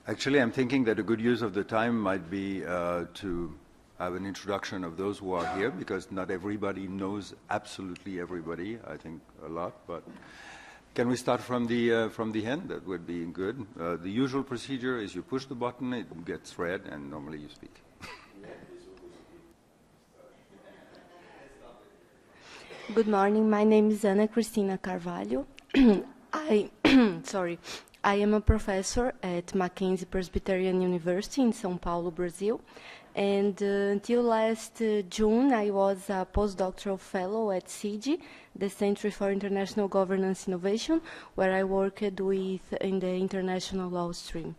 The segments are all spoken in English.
Actually, I'm thinking that a good use of the time might be to have an introduction of those who are here, because not everybody knows absolutely everybody, I think a lot, but can we start from the end? That would be good. The usual procedure is you push the button, it gets read, and normally you speak. Good morning, my name is Ana Cristina Carvalho. I am a professor at Mackenzie Presbyterian University in São Paulo, Brazil. And until last June, I was a postdoctoral fellow at ISED, the Center for International Governance Innovation, where I worked in the international law stream.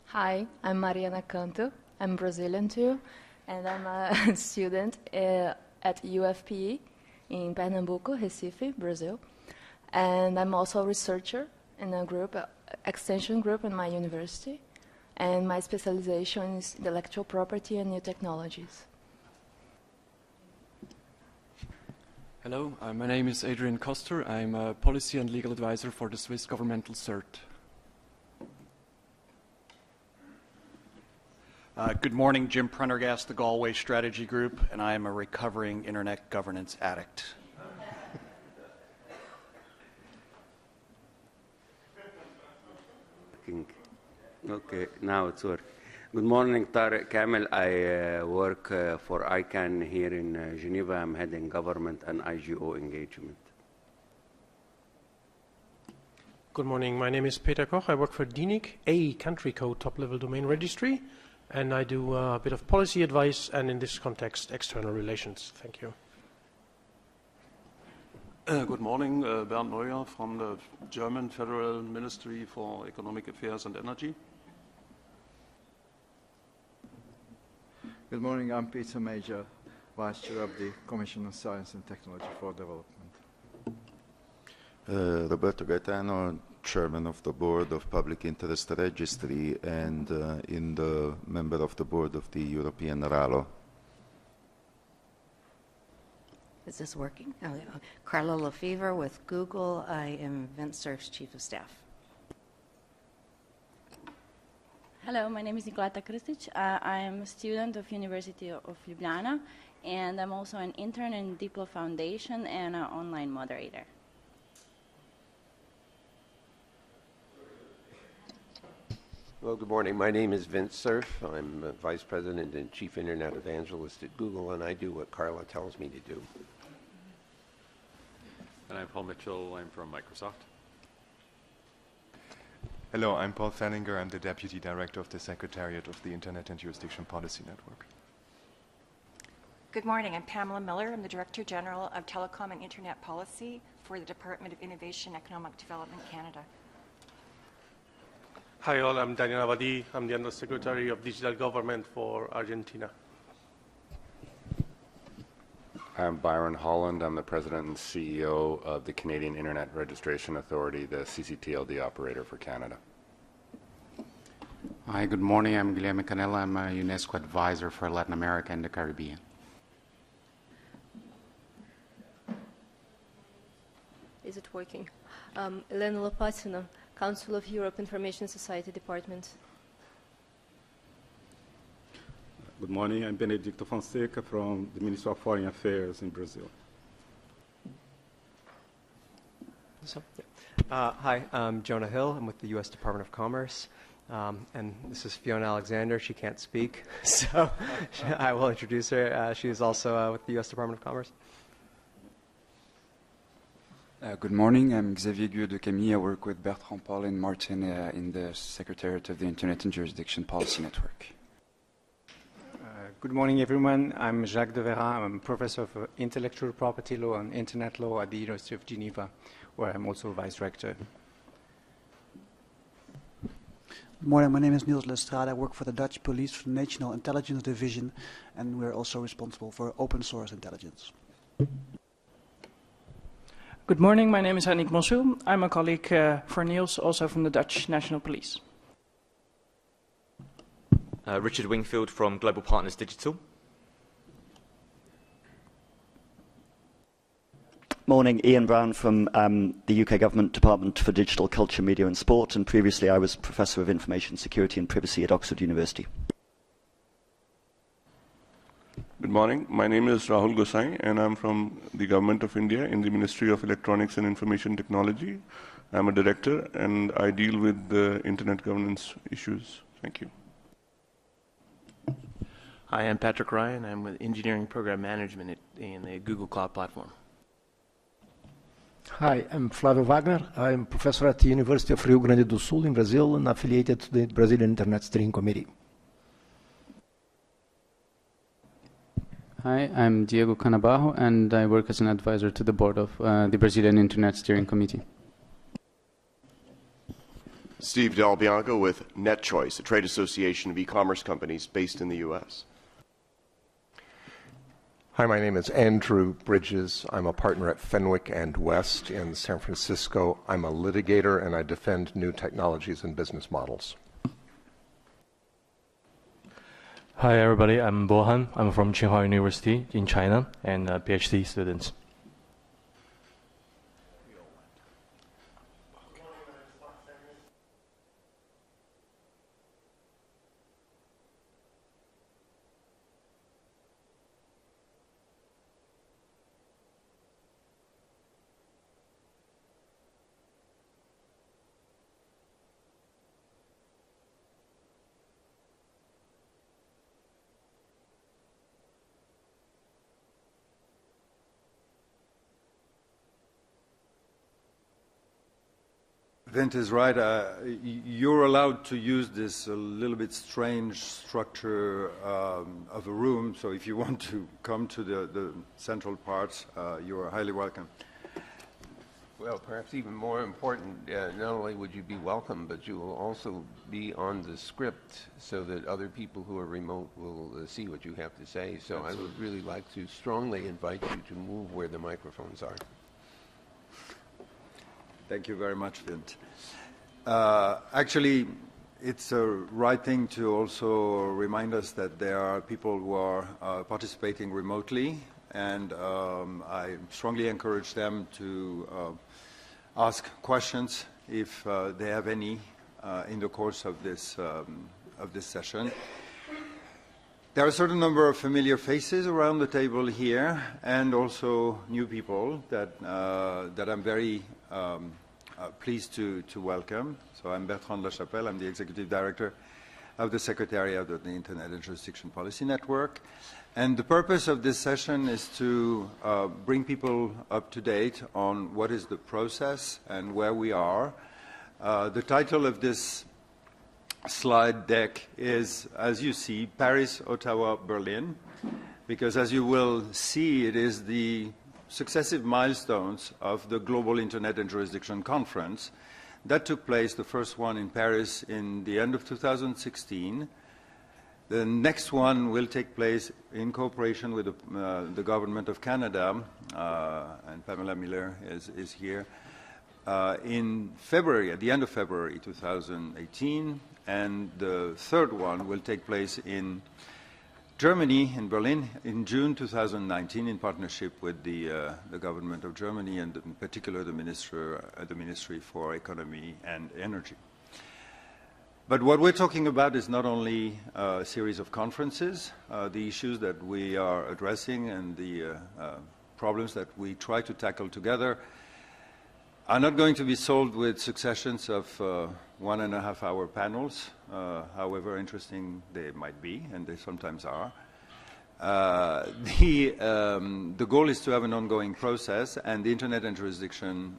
Hi, I'm Mariana Canto. I'm Brazilian too, and I'm a student at UFPE in Pernambuco, Recife, Brazil. And I'm also a researcher in a group, extension group in my university, and my specialization is intellectual property and new technologies. Hello, my name is Adrian Koster. I'm a policy and legal advisor for the Swiss Governmental CERT. Good morning, Jim Prendergast, the Galway Strategy Group, and I am a recovering internet governance addict. Okay, now it's working. Good morning, Tariq Kamel. I work for ICANN here in Geneva. I'm heading government and IGO engagement. Good morning, my name is Peter Koch. I work for DINIC, a country code top-level domain registry, and I do a bit of policy advice and, in this context, external relations. Thank you. Good morning, Bernd Neuer from the German Federal Ministry for Economic Affairs and Energy. Good morning, I'm Peter Major, Vice Chair of the Commission on Science and Technology for Development. Roberto Gaetano, Chairman of the Board of Public Interest Registry and member of the Board of the European RALO. Is this working? Oh, yeah. Carla Lefevre with Google. I am VentSurf's Chief of Staff. Hello, my name is Nicoleta Kristic. I am a student of University of Ljubljana, and I'm also an intern in Diplo Foundation and an online moderator. Well, good morning. My name is Vince Cerf. I'm Vice President and Chief Internet Evangelist at Google, and I do what Carla tells me to do. And I'm Paul Mitchell. I'm from Microsoft. Hello, I'm Paul Fehlinger. I'm the Deputy Director of the Secretariat of the Internet and Jurisdiction Policy Network. Good morning. I'm Pamela Miller. I'm the Director General of Telecom and Internet Policy for the Department of Innovation and Economic Development, Canada. Hi all, I'm Daniel Abadi. I'm the Undersecretary of Digital Government for Argentina. I'm Byron Holland. I'm the President and CEO of the Canadian Internet Registration Authority, the CCTLD operator for Canada. Hi, good morning. I'm Guilherme Canella. I'm a UNESCO advisor for Latin America and the Caribbean. Is it working? Elena Lopatina, Council of Europe Information Society Department. Good morning, I'm Benedicto Fonseca from the Ministry of Foreign Affairs in Brazil. Hi, I'm Jonah Hill. I'm with the U.S. Department of Commerce. And this is Fiona Alexander. She can't speak, so I will introduce her. She is also with the U.S. Department of Commerce. Good morning, I'm Xavier Gueux de Camille. I work with Bertrand, Paul, and Martin in the Secretariat of the Internet and Jurisdiction Policy Network. Good morning, everyone. I'm Jacques de Vera. I'm a professor of intellectual property law and internet law at the University of Geneva, where I'm also vice rector. Good morning, my name is Niels Lestrade. I work for the Dutch Police for the National Intelligence Division, and we're also responsible for open source intelligence. Good morning, my name is Annick Monsul. I'm a colleague for Niels, also from the Dutch National Police. Richard Wingfield from Global Partners Digital. Morning, Ian Brown from the UK Government Department for Digital Culture, Media and Sport, and previously I was Professor of Information Security and Privacy at Oxford University. Good morning. My name is Rahul Gosai, and I'm from the Government of India in the Ministry of Electronics and Information Technology. I'm a director, and I deal with the internet governance issues. Thank you. Hi, I'm Patrick Ryan. I'm with Engineering Program Management in the Google Cloud Platform. Hi, I'm Flávio Wagner. I'm professor at the University of Rio Grande do Sul in Brazil and affiliated to the Brazilian Internet Steering Committee. Hi, I'm Diego Canabarro, and I work as an advisor to the board of the Brazilian Internet Steering Committee. Steve Del Bianco with NetChoice, a trade association of e-commerce companies based in the U.S. Hi, my name is Andrew Bridges. I'm a partner at Fenwick & West in San Francisco. I'm a litigator, and I defend new technologies and business models. Hi, everybody. I'm Bohan. I'm from Tsinghua University in China and a PhD student. Vint is right. You're allowed to use this a little bit strange structure of a room, so if you want to come to the central parts, you are highly welcome. Well, perhaps even more important, not only would you be welcome, but you will also be on the script so that other people who are remote will see what you have to say. So I would really like to strongly invite you to move where the microphones are. Thank you very much, Vint. Actually, it's a right thing to also remind us that there are people who are participating remotely, and I strongly encourage them to ask questions if they have any in the course of this session. There are a certain number of familiar faces around the table here, and also new people that I'm very pleased to welcome. So I'm Bertrand La Chapelle. I'm the Executive Director of the Secretariat of the Internet and Jurisdiction Policy Network. And the purpose of this session is to bring people up to date on what is the process and where we are. The title of this slide deck is, as you see, Paris, Ottawa, Berlin, because as you will see, it is the successive milestones of the Global Internet and Jurisdiction Conference that took place, the first one in Paris in the end of 2016. The next one will take place in cooperation with the Government of Canada, and Pamela Miller is here, in February, at the end of February 2018, and the third one will take place in Germany, in Berlin, in June 2019, in partnership with the Government of Germany and in particular the Ministry for Economy and Energy. But what we're talking about is not only a series of conferences. The issues that we are addressing and the problems that we try to tackle together are not going to be solved with successions of 1.5-hour panels, however interesting they might be, and they sometimes are. The goal is to have an ongoing process, and the Internet and Jurisdiction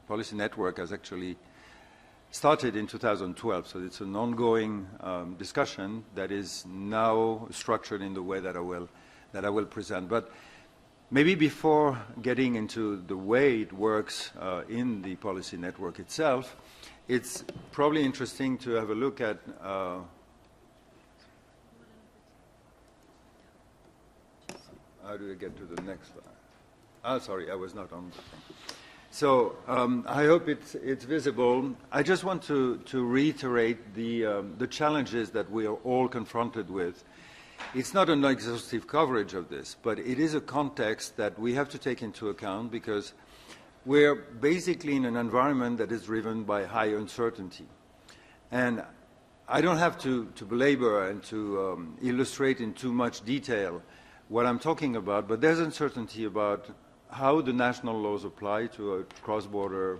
Policy Network has actually started in 2012, so it's an ongoing discussion that is now structured in the way that I will present. But maybe before getting into the way it works in the policy network itself, it's probably interesting to have a look at how do I get to the next slide? Oh, sorry, I was not on the thing. So I hope it's visible. I just want to reiterate the challenges that we are all confronted with It's not an exhaustive coverage of this, but it is a context that we have to take into account because we're basically in an environment that is driven by high uncertainty. And I don't have to belabor and to illustrate in too much detail what I'm talking about, but there's uncertainty about how the national laws apply to cross-border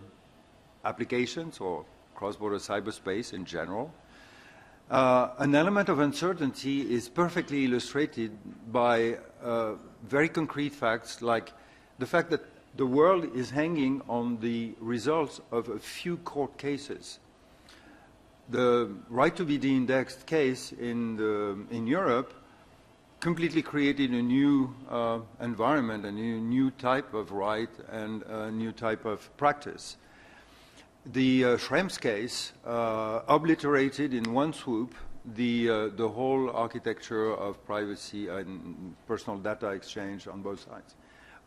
applications or cross-border cyberspace in general. An element of uncertainty is perfectly illustrated by very concrete facts like the fact that the world is hanging on the results of a few court cases. The right to be de-indexed case in Europe completely created a new environment, a new type of right and a new type of practice. The Schrems case obliterated in one swoop the whole architecture of privacy and personal data exchange on both sides.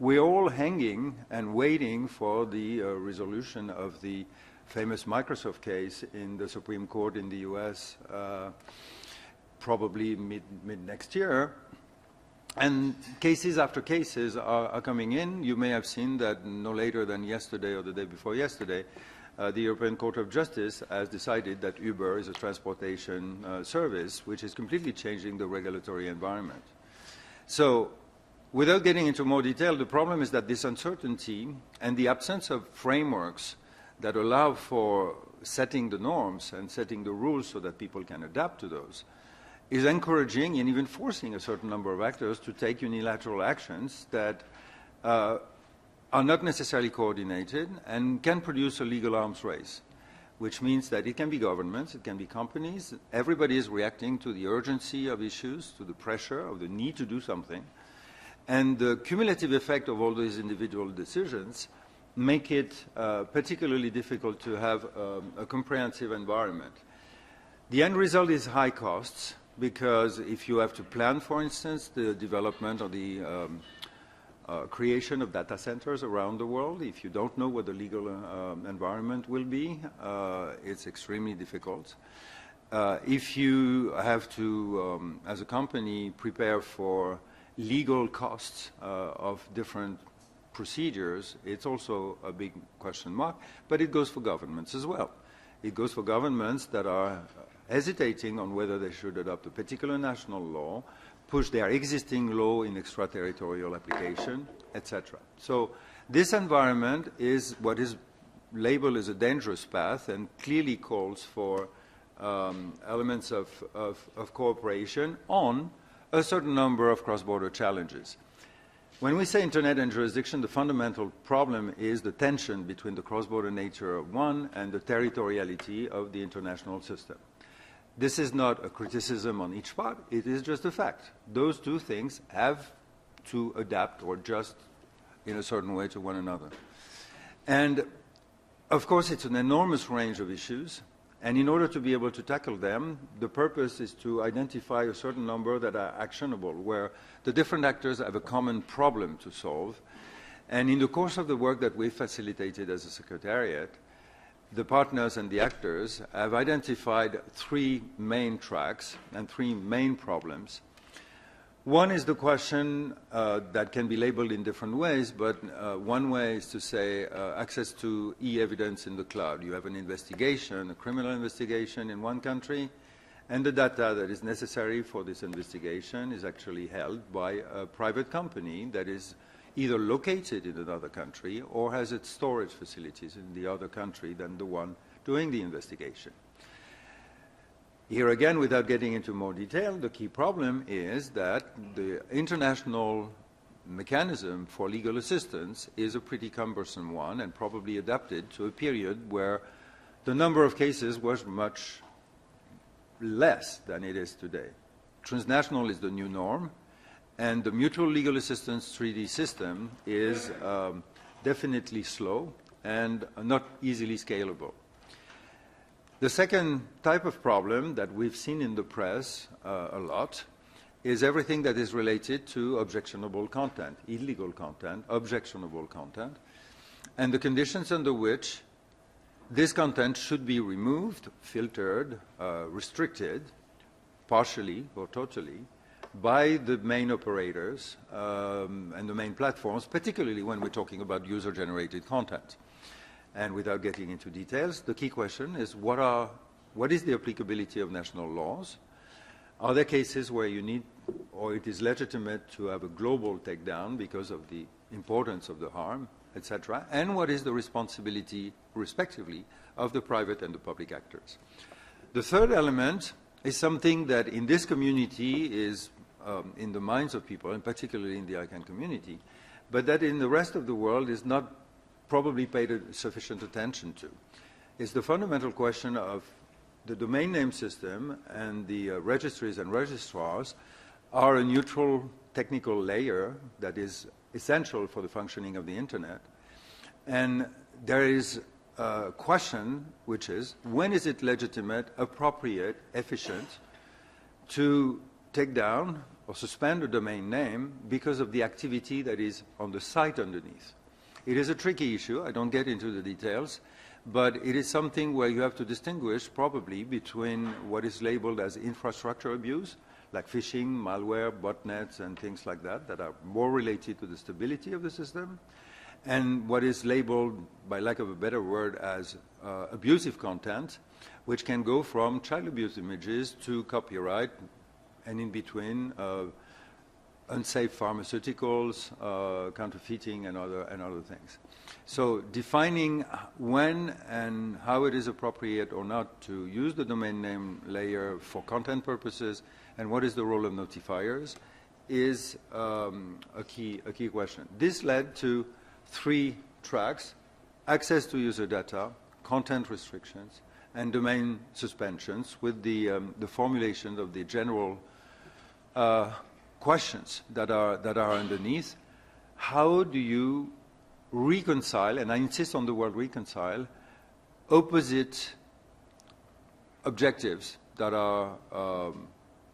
We're all hanging and waiting for the resolution of the famous Microsoft case in the Supreme Court in the US, probably mid next year. And cases after cases are coming in. You may have seen that no later than yesterday or the day before yesterday, the European Court of Justice has decided that Uber is a transportation service, which is completely changing the regulatory environment. So, without getting into more detail, the problem is that this uncertainty and the absence of frameworks that allow for setting the norms and setting the rules so that people can adapt to those is encouraging and even forcing a certain number of actors to take unilateral actions that are not necessarily coordinated and can produce a legal arms race, which means that it can be governments, it can be companies. Everybody is reacting to the urgency of issues, to the pressure of the need to do something. And the cumulative effect of all these individual decisions make it particularly difficult to have a comprehensive environment. The end result is high costs, because if you have to plan, for instance, the development or the creation of data centers around the world, if you don't know what the legal environment will be, it's extremely difficult. If you have to, as a company, prepare for legal costs of different procedures, it's also a big question mark, but it goes for governments as well. It goes for governments that are hesitating on whether they should adopt a particular national law, push their existing law in extraterritorial application, etc. So this environment is what is labeled as a dangerous path and clearly calls for elements of cooperation on a certain number of cross-border challenges. When we say Internet and jurisdiction, the fundamental problem is the tension between the cross-border nature of one and the territoriality of the international system. This is not a criticism on each part, it is just a fact. Those two things have to adapt or adjust in a certain way to one another. And of course, it's an enormous range of issues. And in order to be able to tackle them, the purpose is to identify a certain number that are actionable, where the different actors have a common problem to solve. And in the course of the work that we facilitated as a Secretariat, the partners and the actors have identified three main tracks and three main problems. One is the question that can be labeled in different ways, but one way is to say access to e-evidence in the cloud. You have an investigation, a criminal investigation in one country, and the data that is necessary for this investigation is actually held by a private company that is either located in another country or has its storage facilities in the other country than the one doing the investigation. Here again, without getting into more detail, the key problem is that the international mechanism for legal assistance is a pretty cumbersome one and probably adapted to a period where the number of cases was much less than it is today. Transnational is the new norm, and the mutual legal assistance treaty system is definitely slow and not easily scalable. The second type of problem that we've seen in the press a lot is everything that is related to objectionable content, illegal content, objectionable content, and the conditions under which this content should be removed, filtered, restricted, partially or totally, by the main operators and the main platforms, particularly when we're talking about user-generated content. And without getting into details, the key question is what is the applicability of national laws? Are there cases where you need, or it is legitimate to have a global takedown because of the importance of the harm, etc.? And what is the responsibility, respectively, of the private and the public actors? The third element is something that in this community is in the minds of people, and particularly in the ICANN community, but that in the rest of the world is not probably paid sufficient attention to. It's the fundamental question of the domain name system and the registries and registrars are a neutral technical layer that is essential for the functioning of the Internet. And there is a question, which is, when is it legitimate, appropriate, efficient to take down or suspend a domain name because of the activity that is on the site underneath? It is a tricky issue. I don't get into the details, but it is something where you have to distinguish probably between what is labeled as infrastructure abuse, like phishing, malware, botnets, and things like that, that are more related to the stability of the system, and what is labeled, by lack of a better word, as abusive content, which can go from child abuse images to copyright, and in between, unsafe pharmaceuticals, counterfeiting, and other things. So defining when and how it is appropriate or not to use the domain name layer for content purposes, and what is the role of notifiers, is a key question. This led to 3 tracks: access to user data, content restrictions, and domain suspensions, with the formulation of the general questions that are underneath. How do you reconcile, and I insist on the word reconcile, opposite objectives that are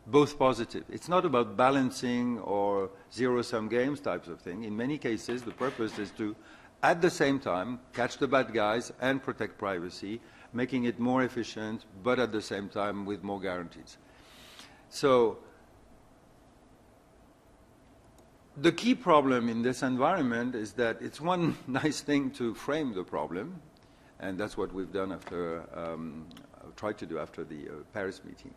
both positive? It's not about balancing or zero-sum games types of thing. In many cases, the purpose is to, at the same time, catch the bad guys and protect privacy, making it more efficient, but at the same time with more guarantees. So the key problem in this environment is that it's one nice thing to frame the problem, and that's what we've done after, tried to do after the Paris meeting.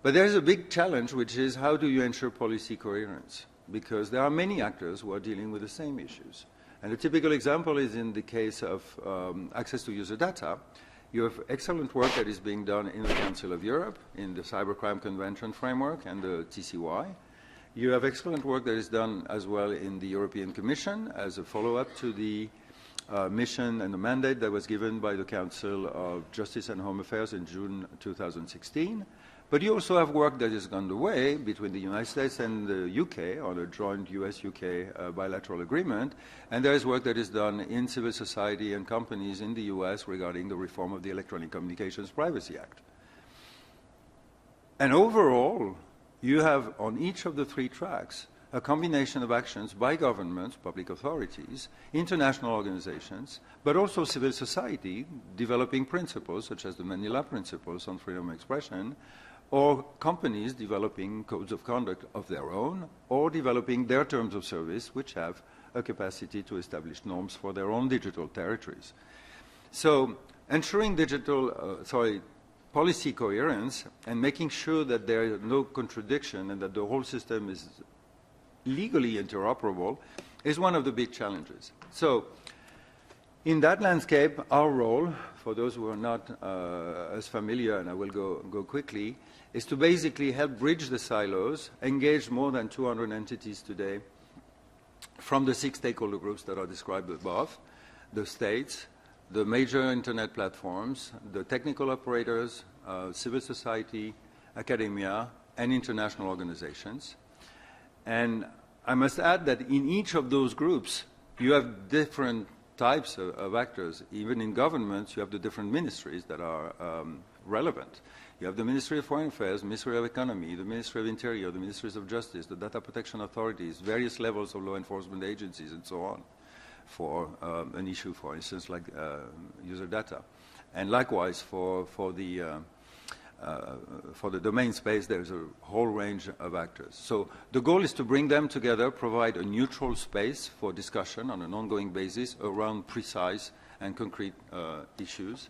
But there's a big challenge, which is how do you ensure policy coherence? Because there are many actors who are dealing with the same issues. And a typical example is in the case of access to user data. You have excellent work that is being done in the Council of Europe, in the Cybercrime Convention framework and the TCY. You have excellent work that is done as well in the European Commission as a follow-up to the mission and the mandate that was given by the Council of Justice and Home Affairs in June 2016. But you also have work that is underway between the United States and the UK on a joint US-UK bilateral agreement. And there is work that is done in civil society and companies in the US regarding the reform of the Electronic Communications Privacy Act. And overall, you have on each of the 3 tracks a combination of actions by governments, public authorities, international organizations, but also civil society developing principles such as the Manila Principles on freedom of expression, or companies developing codes of conduct of their own, or developing their terms of service, which have a capacity to establish norms for their own digital territories. So ensuring policy coherence and making sure that there is no contradiction and that the whole system is legally interoperable is one of the big challenges. So in that landscape, our role, for those who are not as familiar, and I will go quickly, is to basically help bridge the silos, engage more than 200 entities today from the 6 stakeholder groups that are described above, the states, the major internet platforms, the technical operators, civil society, academia, and international organizations. And I must add that in each of those groups, you have different types of actors. Even in governments, you have the different ministries that are relevant. You have the Ministry of Foreign Affairs, Ministry of Economy, the Ministry of Interior, the Ministries of Justice, the Data Protection Authorities, various levels of law enforcement agencies, and so on, for an issue, for instance, like user data. And likewise for the for the domain space, there's a whole range of actors. So the goal is to bring them together, provide a neutral space for discussion on an ongoing basis around precise and concrete issues.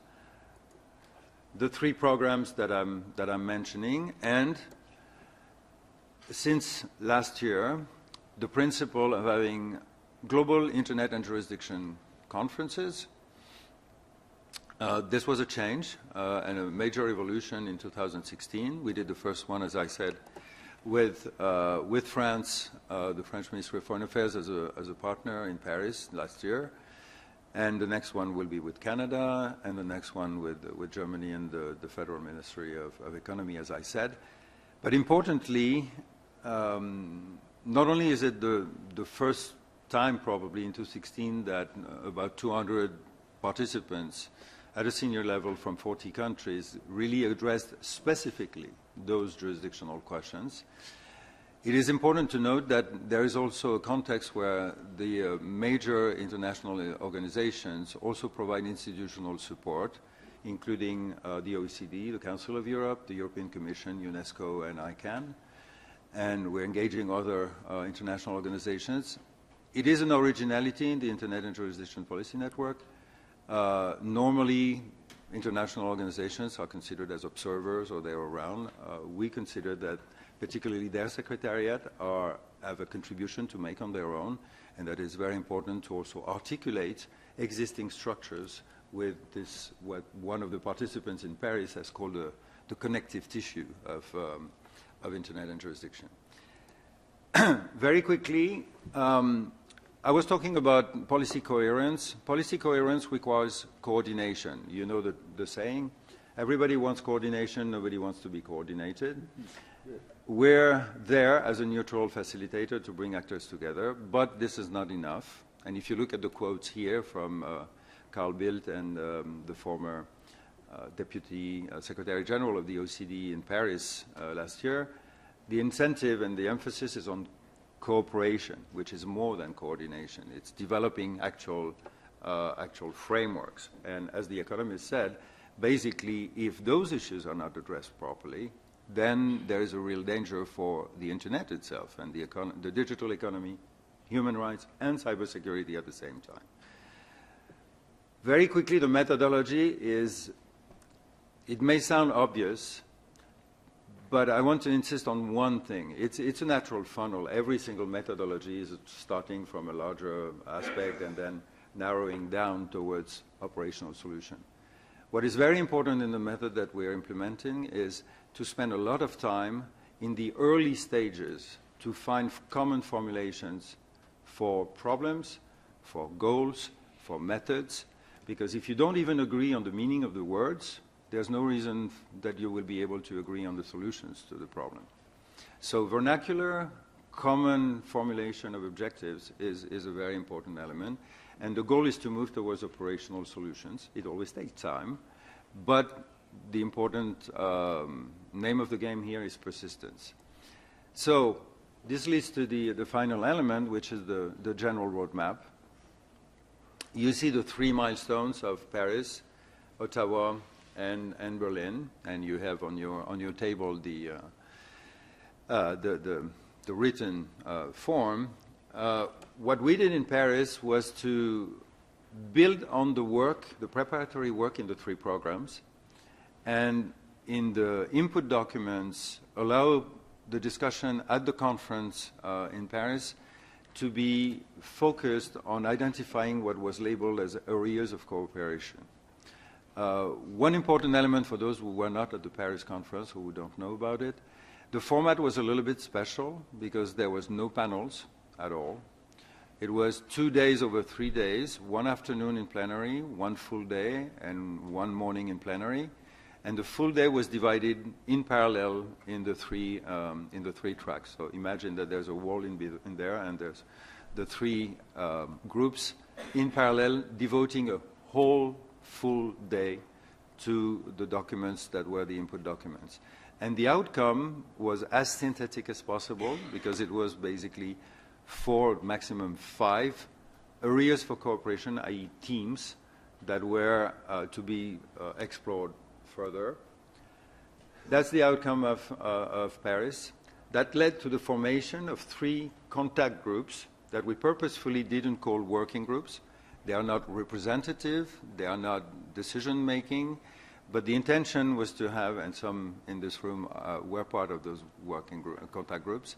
The three programs that I'm mentioning, and since last year, the principle of having global internet and jurisdiction conferences. This was a change and a major evolution in 2016. We did the first one, as I said, with France, the French Ministry of Foreign Affairs as a partner in Paris last year. And the next one will be with Canada, and the next one with Germany and the Federal Ministry of Economy, as I said. But importantly, not only is it the first time probably in 2016 that about 200 participants at a senior level from 40 countries really addressed specifically those jurisdictional questions. It is important to note that there is also a context where the major international organizations also provide institutional support, including the OECD, the Council of Europe, the European Commission, UNESCO, and ICANN. And we're engaging other international organizations. It is an originality in the Internet and Jurisdiction Policy Network. Normally, international organizations are considered as observers or they're around. We consider that particularly their Secretariat have a contribution to make on their own, and that is very important to also articulate existing structures with this, what one of the participants in Paris has called the connective tissue of Internet and jurisdiction. Very quickly, I was talking about policy coherence. Policy coherence requires coordination. You know the saying, everybody wants coordination, nobody wants to be coordinated. We're there as a neutral facilitator to bring actors together, but this is not enough. And if you look at the quotes here from Carl Bildt and the former Deputy Secretary General of the OECD in Paris last year, the incentive and the emphasis is on cooperation, which is more than coordination. It's developing actual frameworks. And as the economist said, basically, if those issues are not addressed properly, then there is a real danger for the Internet itself and the digital economy, human rights, and cybersecurity at the same time. Very quickly, the methodology is, it may sound obvious, but I want to insist on one thing. It's a natural funnel. Every single methodology is starting from a larger aspect and then narrowing down towards operational solution. What is very important in the method that we're implementing is to spend a lot of time in the early stages to find common formulations for problems, for goals, for methods, because if you don't even agree on the meaning of the words, there's no reason that you will be able to agree on the solutions to the problem. So vernacular, common formulation of objectives is a very important element. And the goal is to move towards operational solutions. It always takes time. But the important name of the game here is persistence. So this leads to the final element, which is the general roadmap. You see the three milestones of Paris, Ottawa, and Berlin, and you have on your table the written form. What we did in Paris was to build on the work, the preparatory work in the three programs, and in the input documents allow the discussion at the conference in Paris to be focused on identifying what was labeled as areas of cooperation. One important element for those who were not at the Paris conference, who don't know about it, the format was a little bit special because there was no panels at all. It was 2 days over 3 days, one afternoon in plenary, one full day, and one morning in plenary. And the full day was divided in parallel in the three tracks. So imagine that there's a wall in there, and there's the three groups in parallel devoting a whole full day to the documents that were the input documents. And the outcome was as synthetic as possible because it was basically 4, maximum 5 areas for cooperation, i.e. teams, that were to be explored further. That's the outcome of Paris. That led to the formation of 3 contact groups that we purposefully didn't call working groups. They are not representative, they are not decision-making, but the intention was to have, and some in this room were part of those contact groups,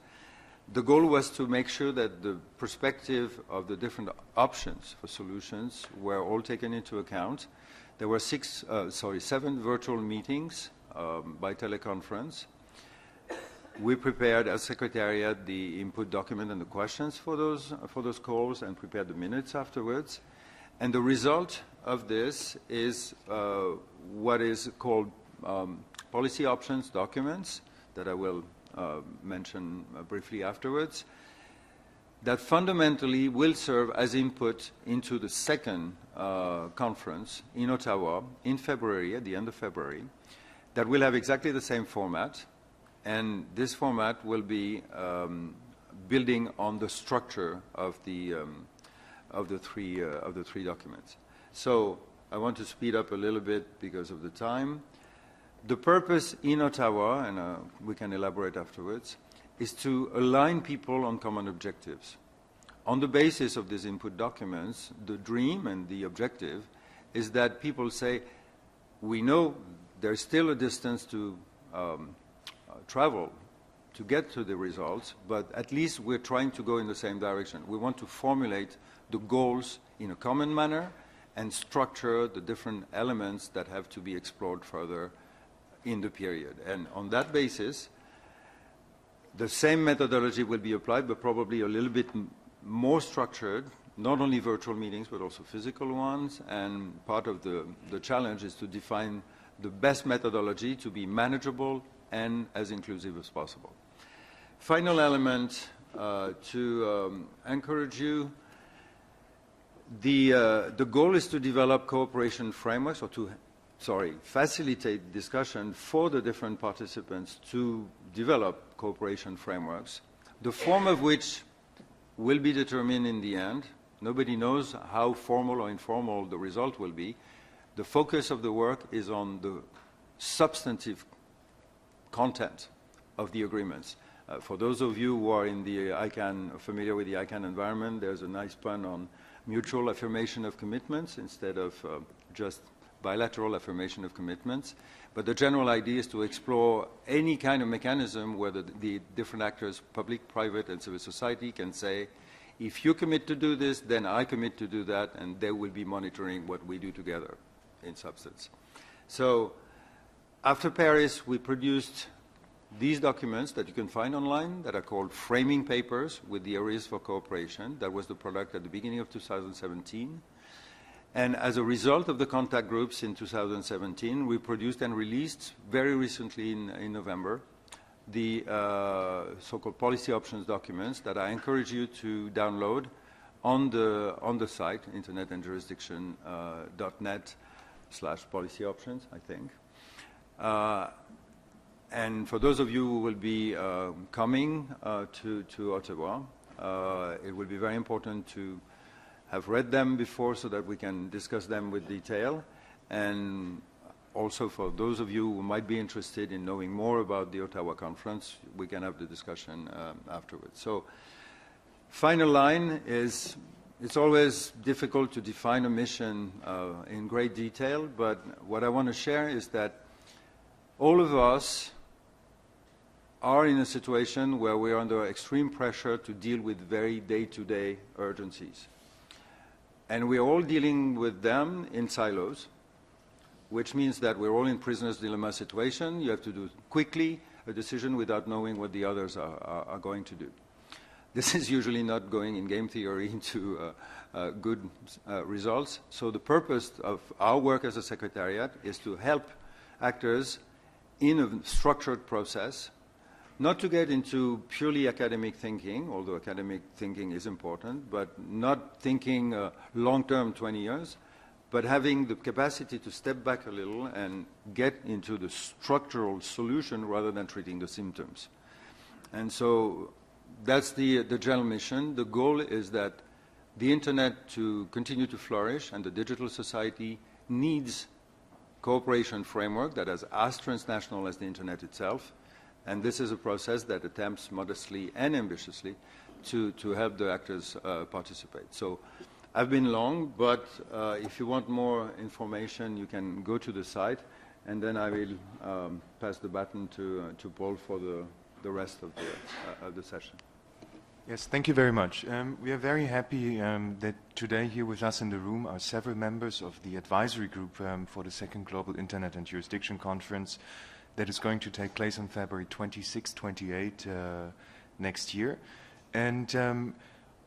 the goal was to make sure that the perspective of the different options for solutions were all taken into account. There were 7 virtual meetings by teleconference. We prepared as Secretariat the input document and the questions for those calls and prepared the minutes afterwards. And the result of this is what is called policy options documents that I will mention briefly afterwards, that fundamentally will serve as input into the second conference in Ottawa in February, at the end of February, that will have exactly the same format. And this format will be building on the structure of the three documents. So I want to speed up a little bit because of the time. The purpose in Ottawa, and we can elaborate afterwards, is to align people on common objectives. On the basis of these input documents, the dream and the objective is that people say, we know there's still a distance to travel to get to the results, but at least we're trying to go in the same direction. We want to formulate the goals in a common manner and structure the different elements that have to be explored further in the period. And on that basis, the same methodology will be applied, but probably a little bit more structured, not only virtual meetings, but also physical ones. And part of the challenge is to define the best methodology to be manageable and as inclusive as possible. Final element to encourage you, the goal is to develop cooperation frameworks, or to, facilitate discussion for the different participants to develop cooperation frameworks, the form of which will be determined in the end. Nobody knows how formal or informal the result will be. The focus of the work is on the substantive content of the agreements. For those of you who are in the ICANN, familiar with the ICANN environment, there's a nice pun on mutual affirmation of commitments instead of just bilateral affirmation of commitments. But the general idea is to explore any kind of mechanism where the different actors, public, private, and civil society, can say, if you commit to do this, then I commit to do that, and they will be monitoring what we do together in substance. So after Paris, we produced these documents that you can find online that are called framing papers with the areas for cooperation. That was the product at the beginning of 2017. And as a result of the contact groups in 2017, we produced and released very recently in November the so-called policy options documents that I encourage you to download on the site, internetandjurisdiction.net/policy options, I think. And for those of you who will be coming to Ottawa, it will be very important to have read them before so that we can discuss them with detail. And also for those of you who might be interested in knowing more about the Ottawa conference, we can have the discussion afterwards. So final line is, it's always difficult to define a mission in great detail, but what I want to share is that all of us are in a situation where we are under extreme pressure to deal with very day-to-day urgencies. And we are all dealing with them in silos, which means that we're all in prisoner's dilemma situation. You have to do quickly a decision without knowing what the others are going to do. This is usually not going in game theory into good results. So the purpose of our work as a Secretariat is to help actors in a structured process, not to get into purely academic thinking, although academic thinking is important, but not thinking long-term, 20 years, but having the capacity to step back a little and get into the structural solution rather than treating the symptoms. And so that's the general mission. The goal is that the internet to continue to flourish and the digital society needs cooperation framework that is as transnational as the Internet itself. And this is a process that attempts modestly and ambitiously to help the actors participate. So I've been long, but if you want more information, you can go to the site, and then I will pass the baton to Paul for the rest of the session. Yes, thank you very much. We are very happy that today here with us in the room are several members of the advisory group for the second Global Internet and Jurisdiction Conference that is going to take place on February 26, 28 next year. And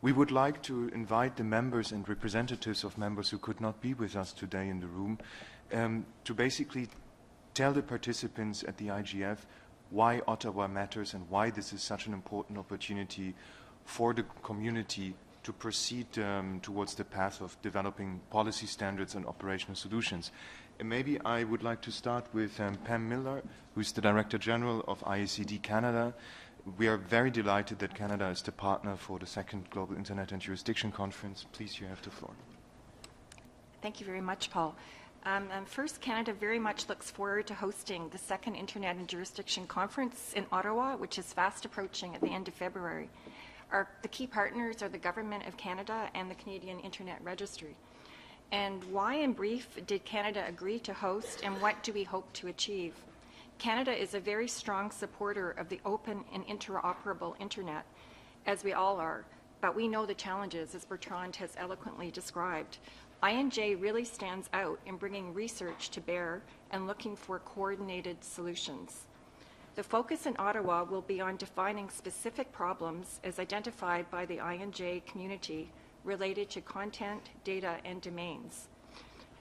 we would like to invite the members and representatives of members who could not be with us today in the room to basically tell the participants at the IGF why Ottawa matters and why this is such an important opportunity for the community to proceed towards the path of developing policy standards and operational solutions. And maybe I would like to start with Pamela, who's the Director General of ISED Canada. We are very delighted that Canada is the partner for the second Global Internet and Jurisdiction Conference. Please, you have the floor. Thank you very much, Paul. First, Canada very much looks forward to hosting the second Internet and Jurisdiction Conference in Ottawa, which is fast approaching at the end of February. The key partners are the Government of Canada and the Canadian Internet Registry. And why, in brief, did Canada agree to host, and what do we hope to achieve? Canada is a very strong supporter of the open and interoperable Internet, as we all are, but we know the challenges, as Bertrand has eloquently described. INJ really stands out in bringing research to bear and looking for coordinated solutions. The focus in Ottawa will be on defining specific problems as identified by the INJ community related to content, data, and domains.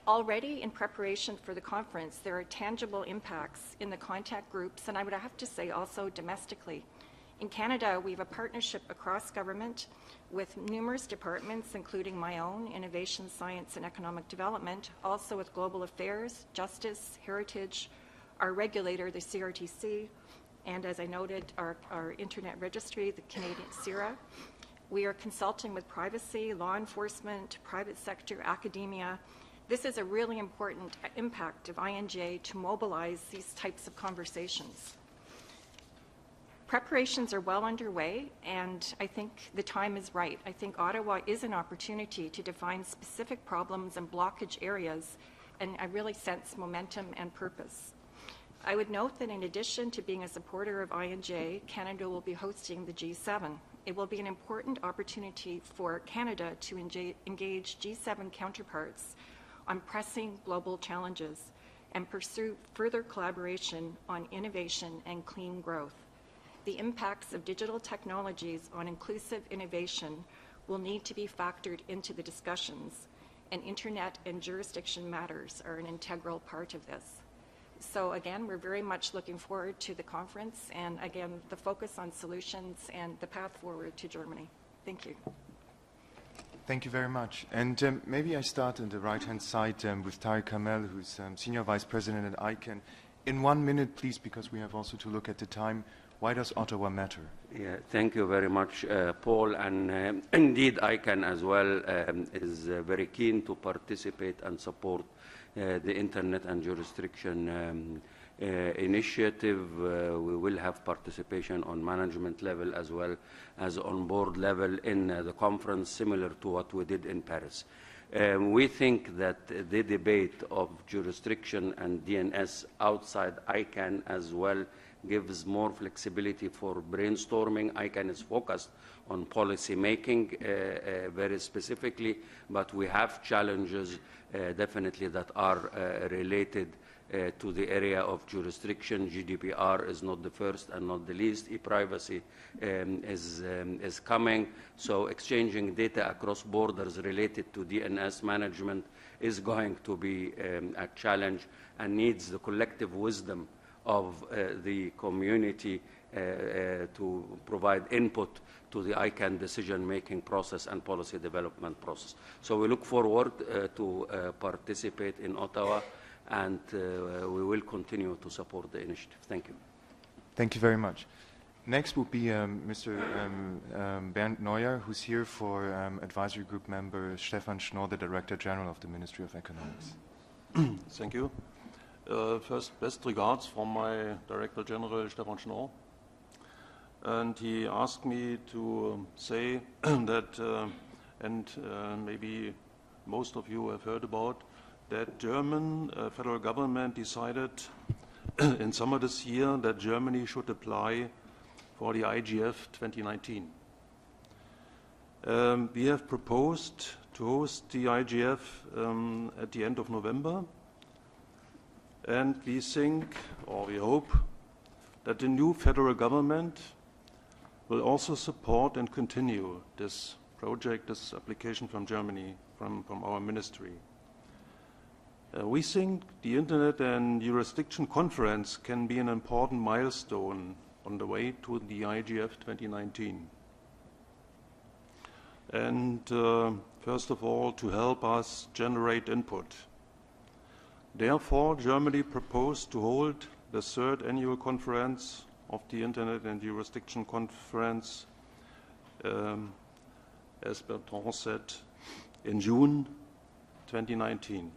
Already in preparation for the conference, there are tangible impacts in the contact groups, and I would have to say also domestically. In Canada, we have a partnership across government with numerous departments, including my own, Innovation, Science, and Economic Development, also with Global Affairs, Justice, Heritage, our regulator, the CRTC, and as I noted, our Internet Registry, the Canadian CIRA. We are consulting with privacy, law enforcement, private sector, academia. This is a really important impact of INJ to mobilize these types of conversations. Preparations are well underway, and I think the time is right. I think Ottawa is an opportunity to define specific problems and blockage areas, and I really sense momentum and purpose. I would note that in addition to being a supporter of INJ, Canada will be hosting the G7. It will be an important opportunity for Canada to engage G7 counterparts on pressing global challenges and pursue further collaboration on innovation and clean growth. The impacts of digital technologies on inclusive innovation will need to be factored into the discussions, and Internet and jurisdiction matters are an integral part of this. So again, we're very much looking forward to the conference, and again, the focus on solutions and the path forward to Germany. Thank you. Thank you very much. And maybe I start on the right-hand side with Tariq Kamel, who's Senior Vice President at ICANN. In 1 minute, please, because we have also to look at the time. Why does Ottawa matter? Yeah, thank you very much, Paul. And indeed, ICANN as well is very keen to participate and support the Internet and Jurisdiction initiative. We will have participation on management level as well as on board level in the conference, similar to what we did in Paris. We think that the debate of jurisdiction and DNS outside ICANN as well gives more flexibility for brainstorming. ICANN is focused on policy making very specifically, but we have challenges definitely that are related to the area of jurisdiction. GDPR is not the first and not the least. E-privacy is coming. So exchanging data across borders related to DNS management is going to be a challenge and needs the collective wisdom of the community to provide input to the ICANN decision-making process and policy development process. So we look forward to participate in Ottawa, and we will continue to support the initiative. Thank you. Thank you very much. Next will be Mr. Bernd Neuer, who's here for advisory group member Stefan Schnorr, the Director General of the Ministry of Economics. Thank you. First, best regards from my Director General, Stefan Schnorr. And he asked me to say that, maybe most of you have heard about, that German federal government decided in summer this year that Germany should apply for the IGF 2019. We have proposed to host the IGF at the end of November, and we think, or we hope, that the new federal government will also support and continue this project, this application from Germany, from our ministry. We think the Internet and Jurisdiction Conference can be an important milestone on the way to the IGF 2019. And first of all, to help us generate input. Therefore, Germany proposed to hold the third annual conference of the Internet and Jurisdiction Conference, as Bertrand said, in June 2019.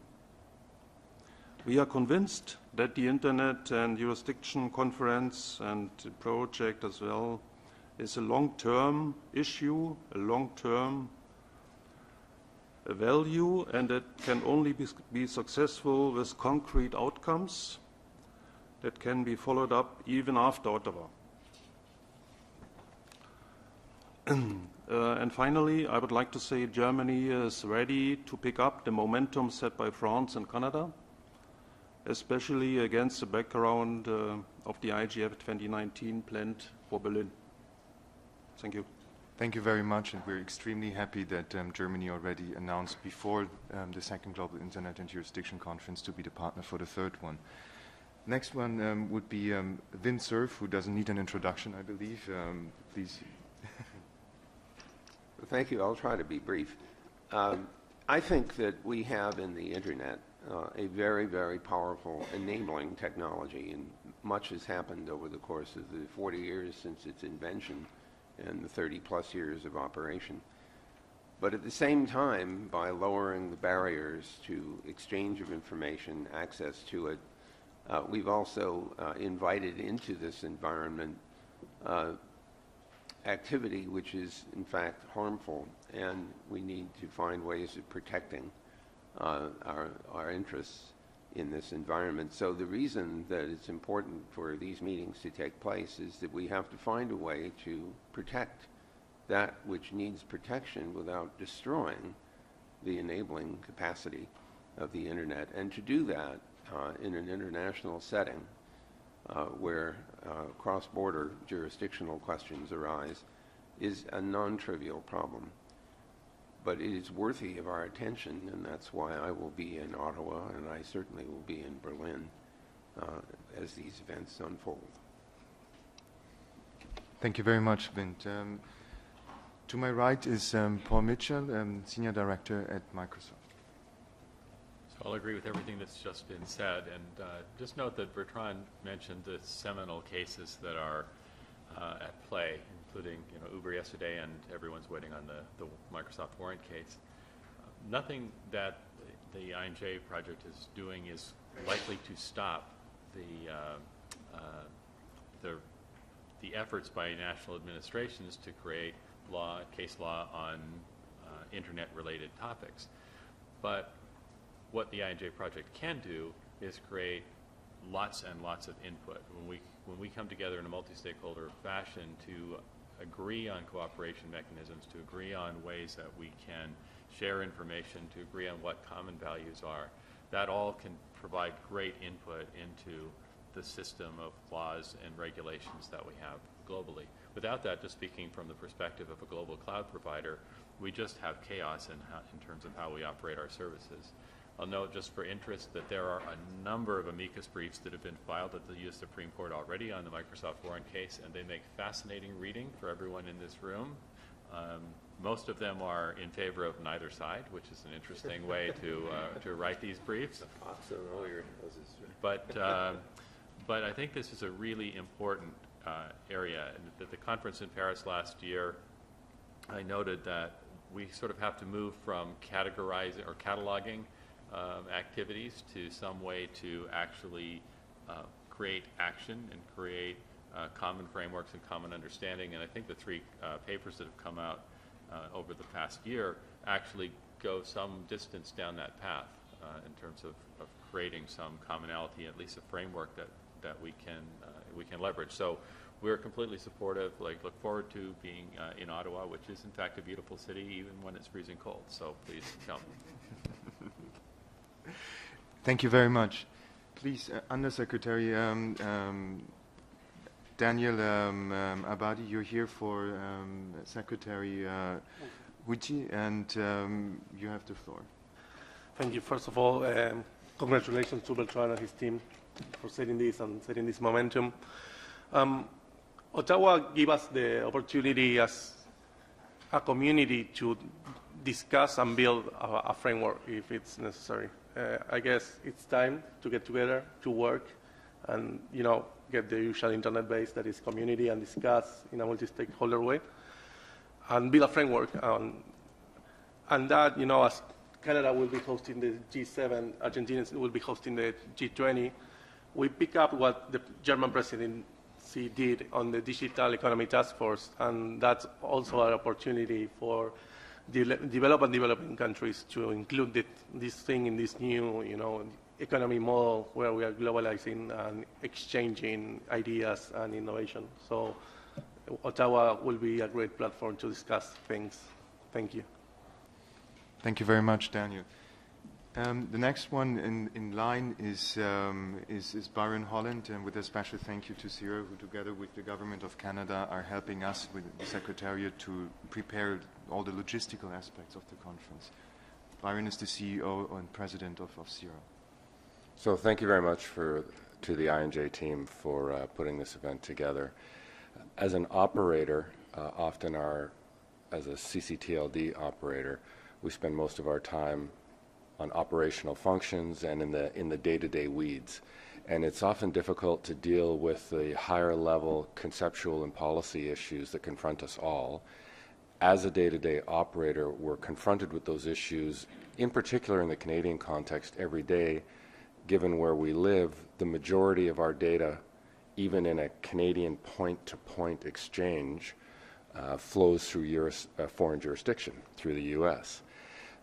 We are convinced that the Internet and Jurisdiction Conference and the project as well is a long-term issue, a long-term value, and it can only be successful with concrete outcomes that can be followed up even after Ottawa. And finally, I would like to say Germany is ready to pick up the momentum set by France and Canada, especially against the background of the IGF 2019 planned for Berlin. Thank you. Thank you very much, and we're extremely happy that Germany already announced before the second Global Internet and Jurisdiction Conference to be the partner for the third one. Next one would be Vin Cerf, who doesn't need an introduction, I believe. Please. Thank you. I'll try to be brief. I think that we have in the Internet a very, very powerful enabling technology, and much has happened over the course of the 40 years since its invention and the 30-plus years of operation. But at the same time, by lowering the barriers to exchange of information, access to it, we've also invited into this environment activity which is, in fact, harmful, and we need to find ways of protecting our interests in this environment. So the reason that it's important for these meetings to take place is that we have to find a way to protect that which needs protection without destroying the enabling capacity of the Internet. And to do that in an international setting where cross-border jurisdictional questions arise is a non-trivial problem. But it is worthy of our attention, and that's why I will be in Ottawa, and I certainly will be in Berlin as these events unfold. Thank you very much, Vint. To my right is Paul Mitchell, Senior Director at Microsoft. So I'll agree with everything that's just been said, and just note that Bertrand mentioned the seminal cases that are at play, including Uber yesterday, and everyone's waiting on the Microsoft warrant case. Nothing that the INJ project is doing is likely to stop the efforts by national administrations to create case law on internet-related topics. But what the INJ project can do is create lots and lots of input. When we come together in a multi-stakeholder fashion to agree on cooperation mechanisms, to agree on ways that we can share information, to agree on what common values are, that all can provide great input into the system of laws and regulations that we have globally. Without that, just speaking from the perspective of a global cloud provider, we just have chaos in terms of how we operate our services. I'll note, just for interest, that there are a number of amicus briefs that have been filed at the U.S. Supreme Court already on the Microsoft warrant case, and they make fascinating reading for everyone in this room. Most of them are in favor of neither side, which is an interesting way to write these briefs. But I think this is a really important area. And at the conference in Paris last year, I noted that we sort of have to move from categorizing or cataloging activities to some way to actually create action and create common frameworks and common understanding. And I think the three papers that have come out over the past year actually go some distance down that path in terms of creating some commonality, at least a framework that we can leverage. So we're completely supportive. Look forward to being in Ottawa, which is in fact a beautiful city, even when it's freezing cold. So please come. Thank you very much. Please, Undersecretary Daniel Abadi, you're here for Secretary Huichi, and you have the floor. Thank you. First of all, congratulations to Bertrand and his team for setting this and setting this momentum. Ottawa gave us the opportunity as a community to discuss and build a framework if it's necessary. I guess it's time to get together, to work, and get the usual internet base that is community and discuss in a multi-stakeholder way, and build a framework. And that, as Canada will be hosting the G7, Argentina will be hosting the G20, we pick up what the German presidency did on the Digital Economy Task Force, and that's also an opportunity for developing countries to include this thing in this new, economy model where we are globalizing and exchanging ideas and innovation. So Ottawa will be a great platform to discuss things. Thank you. Thank you very much, Daniel. The next one in line is Byron Holland, and with a special thank you to Cyril, who together with the Government of Canada are helping us with the Secretariat to prepare all the logistical aspects of the conference. Byron is the CEO and President of Cyril. So thank you very much to the I&J team for putting this event together. As an operator, often as a CCTLD operator, we spend most of our time on operational functions and in the day-to-day weeds. And it's often difficult to deal with the higher level conceptual and policy issues that confront us all. As a day-to-day operator, we're confronted with those issues, in particular in the Canadian context, every day. Given where we live, the majority of our data, even in a Canadian point-to-point exchange, flows through foreign jurisdiction, through the U.S.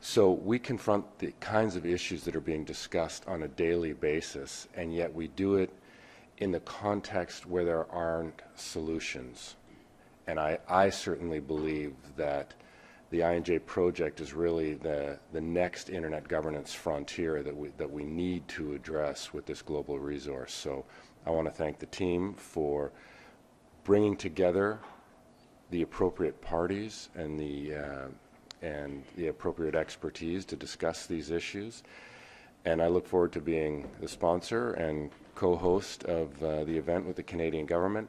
So we confront the kinds of issues that are being discussed on a daily basis, and yet we do it in the context where there aren't solutions. And I certainly believe that the I&J project is really the next internet governance frontier that we need to address with this global resource. So I want to thank the team for bringing together the appropriate parties and the appropriate expertise to discuss these issues. And I look forward to being the sponsor and co-host of the event with the Canadian government.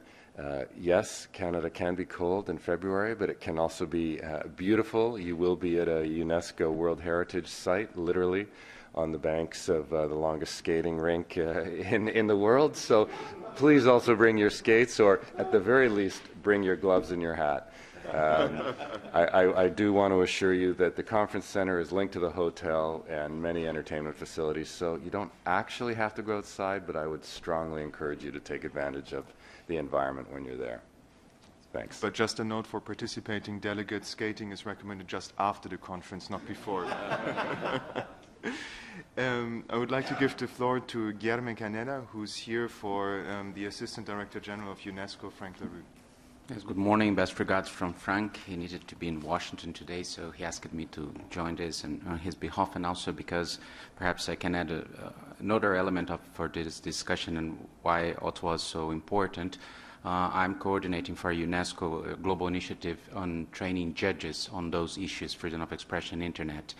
Yes, Canada can be cold in February, but it can also be beautiful. You will be at a UNESCO World Heritage Site, literally, on the banks of the longest skating rink in the world. So please also bring your skates, or at the very least, bring your gloves and your hat. I do want to assure you that the conference center is linked to the hotel and many entertainment facilities, so you don't actually have to go outside, but I would strongly encourage you to take advantage of the environment when you're there. Thanks. But just a note for participating delegates, skating is recommended just after the conference, not before. I would like to give the floor to Guillermo Canela, who's here for the Assistant Director General of UNESCO, Frank LaRue. Yes, good morning. Best regards from Frank. He needed to be in Washington today, so he asked me to join this on his behalf, and also because perhaps I can add another element for this discussion and why Ottawa is so important. I'm coordinating for UNESCO a global initiative on training judges on those issues, freedom of expression, internet.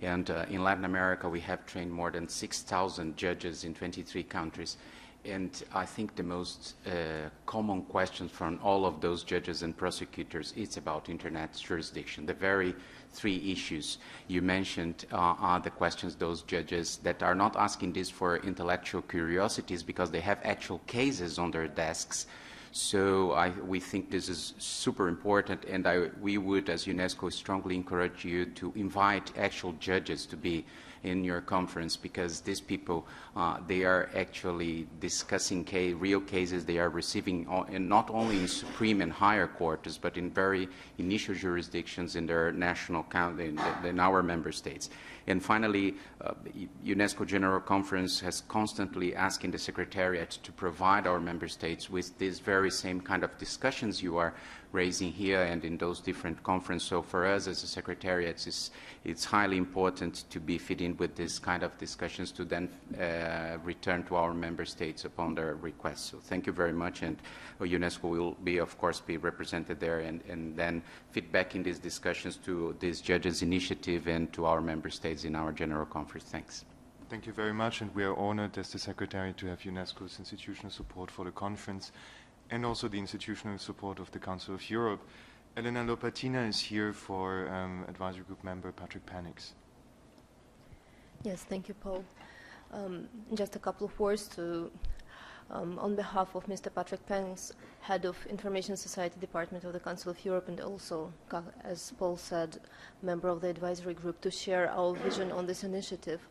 And in Latin America, we have trained more than 6,000 judges in 23 countries. And I think the most common questions from all of those judges and prosecutors is about internet jurisdiction. The very three issues you mentioned are the questions those judges that are not asking this for intellectual curiosities because they have actual cases on their desks So we think this is super important, and we would, as UNESCO, strongly encourage you to invite actual judges to be in your conference, because these people, they are actually discussing real cases they are receiving, and not only in supreme and higher courts, but in very initial jurisdictions in their national county, in our member states. And finally, UNESCO General Conference has constantly asking the Secretariat to provide our member states with this very same kind of discussions you are raising here and in those different conferences. So for us as a Secretariat, it's highly important to be fit in with this kind of discussions to then return to our member states upon their requests. So thank you very much, and UNESCO will be, of course, be represented there and then feedback in these discussions to this judges' initiative and to our member states in our General Conference. Thanks. Thank you very much, and we are honored as the Secretariat to have UNESCO's institutional support for the conference and also the institutional support of the Council of Europe. Elena Lopatina is here for Advisory Group member Patrick Panix. Yes, thank you, Paul. Just a couple of words on behalf of Mr. Patrick Panix, Head of Information Society Department of the Council of Europe, and also, as Paul said, member of the Advisory Group, to share our vision on this initiative.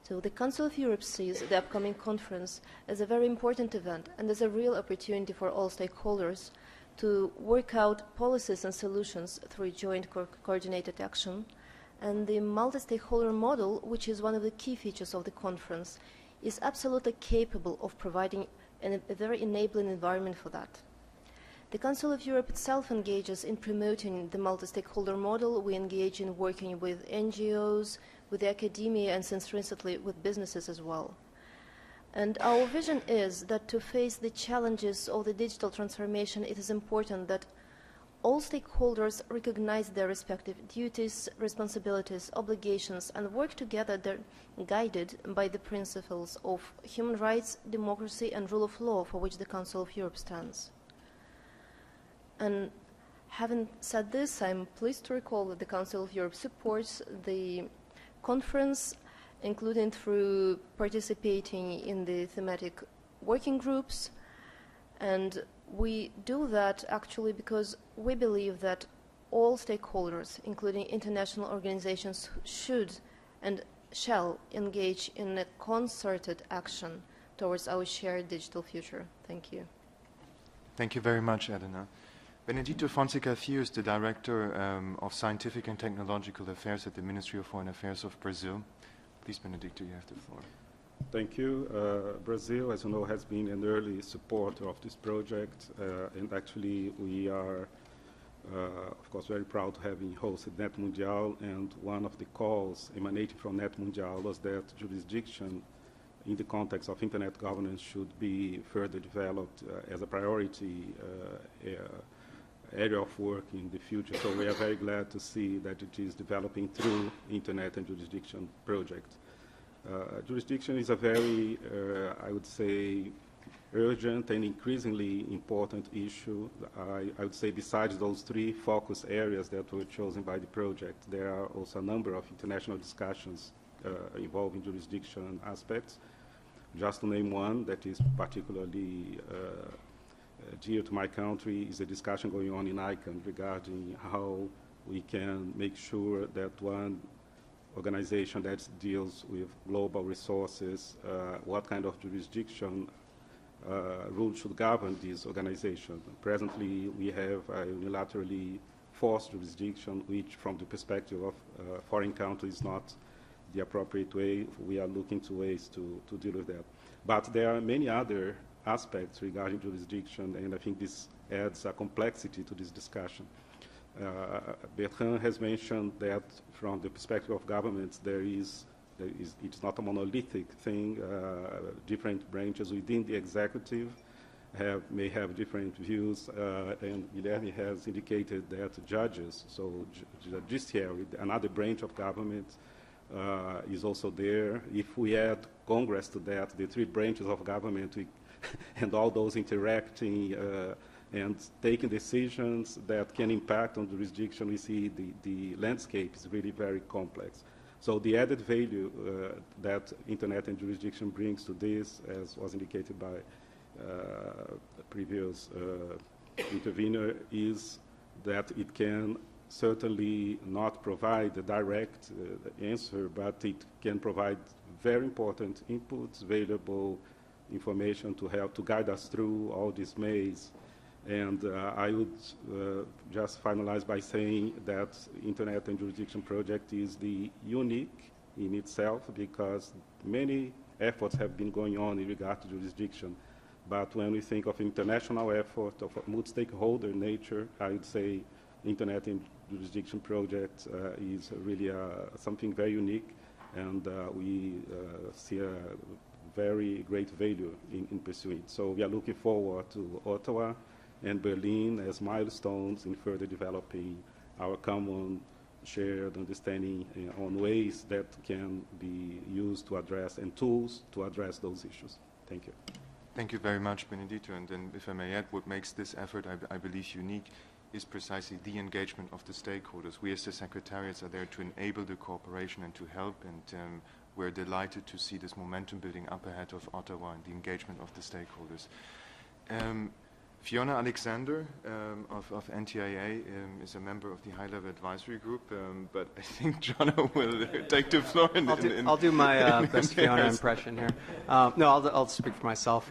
So the Council of Europe sees the upcoming conference as a very important event and as a real opportunity for all stakeholders to work out policies and solutions through joint coordinated action. And the multi-stakeholder model, which is one of the key features of the conference, is absolutely capable of providing a very enabling environment for that. The Council of Europe itself engages in promoting the multi-stakeholder model. We engage in working with NGOs, with academia, and since recently with businesses as well. And our vision is that to face the challenges of the digital transformation, it is important that all stakeholders recognize their respective duties, responsibilities, obligations, and work together guided by the principles of human rights, democracy, and rule of law for which the Council of Europe stands. And having said this, I'm pleased to recall that the Council of Europe supports the conference, including through participating in the thematic working groups. And we do that actually because we believe that all stakeholders, including international organizations, should and shall engage in a concerted action towards our shared digital future. Thank you. Thank you very much, Elena. Benedito Fonseca Fio is the Director of Scientific and Technological Affairs at the Ministry of Foreign Affairs of Brazil. Please, Benedito, you have the floor. Thank you. Brazil, as you know, has been an early supporter of this project, and actually we are, of course, very proud to having hosted Net Mundial, and one of the calls emanating from Net Mundial was that jurisdiction in the context of internet governance should be further developed as a priority area of work in the future. So we are very glad to see that it is developing through Internet and Jurisdiction project. Jurisdiction is a very, I would say, urgent and increasingly important issue. I would say besides those three focus areas that were chosen by the project, there are also a number of international discussions involving jurisdiction aspects. Just to name one that is particularly dear to my country is a discussion going on in ICANN regarding how we can make sure that one organization that deals with global resources, what kind of jurisdiction rules should govern this organization. Presently, we have a unilaterally forced jurisdiction, which from the perspective of foreign countries is not the appropriate way. We are looking to ways to deal with that. But there are many other aspects regarding jurisdiction, and I think this adds a complexity to this discussion. Bertrand has mentioned that from the perspective of governments, it's not a monolithic thing. Different branches within the executive may have different views, and Guilherme has indicated that judges, so judiciary, another branch of government, is also there. If we add Congress to that, the three branches of government, and all those interacting and taking decisions that can impact on jurisdiction, we see the landscape is really very complex. So the added value that Internet and Jurisdiction brings to this, as was indicated by previous intervener, is that it can certainly not provide a direct answer, but it can provide very important inputs, valuable information to help to guide us through all this maze. And I would just finalize by saying that Internet and Jurisdiction Project is the unique in itself, because many efforts have been going on in regard to jurisdiction. But when we think of international effort of a multi-stakeholder nature, I would say Internet and Jurisdiction Project is really something very unique, and we see a very great value in pursuing it. So we are looking forward to Ottawa and Berlin as milestones in further developing our common shared understanding on ways that can be used to address, and tools to address those issues. Thank you. Thank you very much, Benedito. And then, if I may add, what makes this effort, I believe, unique is precisely the engagement of the stakeholders. We as the Secretariats are there to enable the cooperation and to help, and we're delighted to see this momentum building up ahead of Ottawa and the engagement of the stakeholders. Fiona Alexander of NTIA is a member of the high-level advisory group, but I think Jono will take the floor. I'll do my best Fiona impression here. No, I'll speak for myself.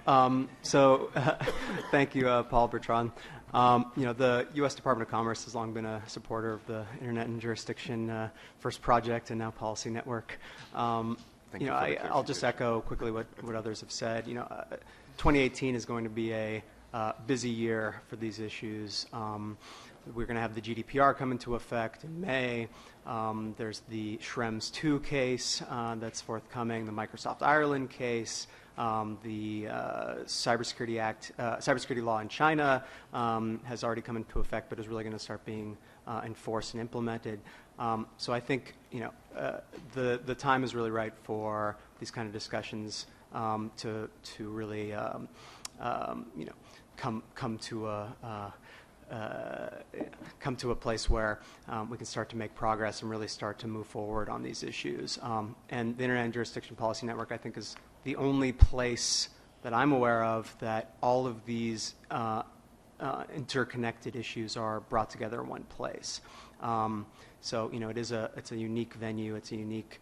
Thank you, Paul, Bertrand. The U.S. Department of Commerce has long been a supporter of the Internet and Jurisdiction First Project and now Policy Network. I'll just echo quickly what others have said. 2018 is going to be a busy year for these issues. We're going to have the GDPR come into effect in May. There's the Schrems II case that's forthcoming, the Microsoft Ireland case, the Cybersecurity Act, cybersecurity law in China has already come into effect, but is really going to start being enforced and implemented. So I think the time is really right for these kind of discussions to really come to a place where we can start to make progress and really start to move forward on these issues. And the Internet and Jurisdiction Policy Network, I think, is the only place that I'm aware of that all of these interconnected issues are brought together in one place. So it's a unique venue. It's a unique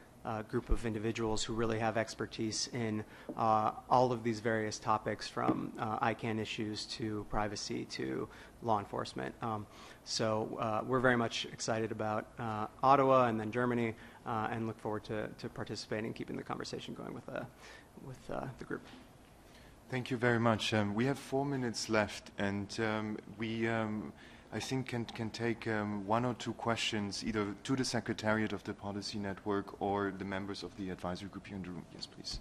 group of individuals who really have expertise in all of these various topics, from ICANN issues to privacy to law enforcement. So we're very much excited about Ottawa and then Germany, and look forward to participating and keeping the conversation going with the group. Thank you very much. We have 4 minutes left, and we I think can take 1 or 2 questions either to the Secretariat of the Policy Network or the members of the advisory group here in the room. Yes, please.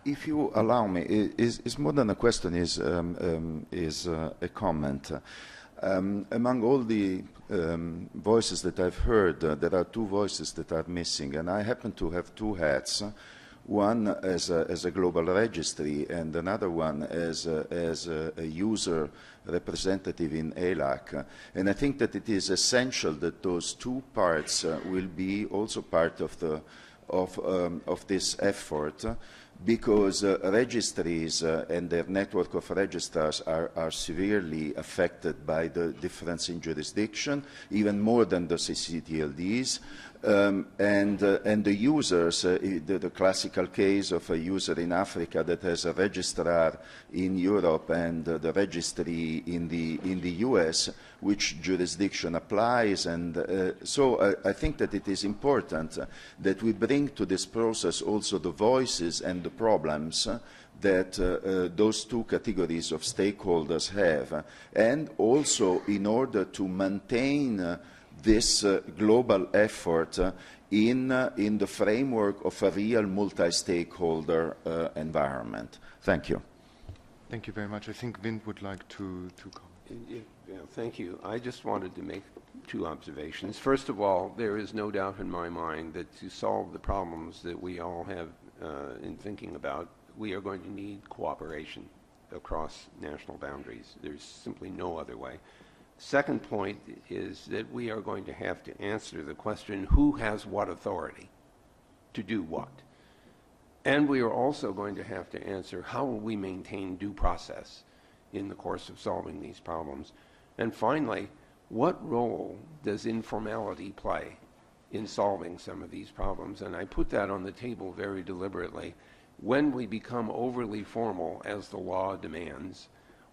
If you allow me, it's more than a question, is a comment. Among all the voices that I've heard, there are 2 voices that are missing, and I happen to have 2 hats. One as a global registry, and another one as a user representative in ALAC. And I think that it is essential that those 2 parts will be also part of this effort, because registries and their network of registrars are severely affected by the difference in jurisdiction, even more than the CCTLDs. And the users, the classical case of a user in Africa that has a registrar in Europe and the registry in the US, which jurisdiction applies. And so I think that it is important that we bring to this process also the voices and the problems that those 2 categories of stakeholders have, and also in order to maintain this global effort in the framework of a real multi-stakeholder environment. Thank you. Thank you very much. I think Vint would like to comment. Yeah, thank you. I just wanted to make 2 observations. First of all, there is no doubt in my mind that to solve the problems that we all have in thinking about, we are going to need cooperation across national boundaries. There's simply no other way. Second point is that we are going to have to answer the question, who has what authority to do what? And we are also going to have to answer, how will we maintain due process in the course of solving these problems? And finally, what role does informality play in solving some of these problems? And I put that on the table very deliberately. When we become overly formal, as the law demands,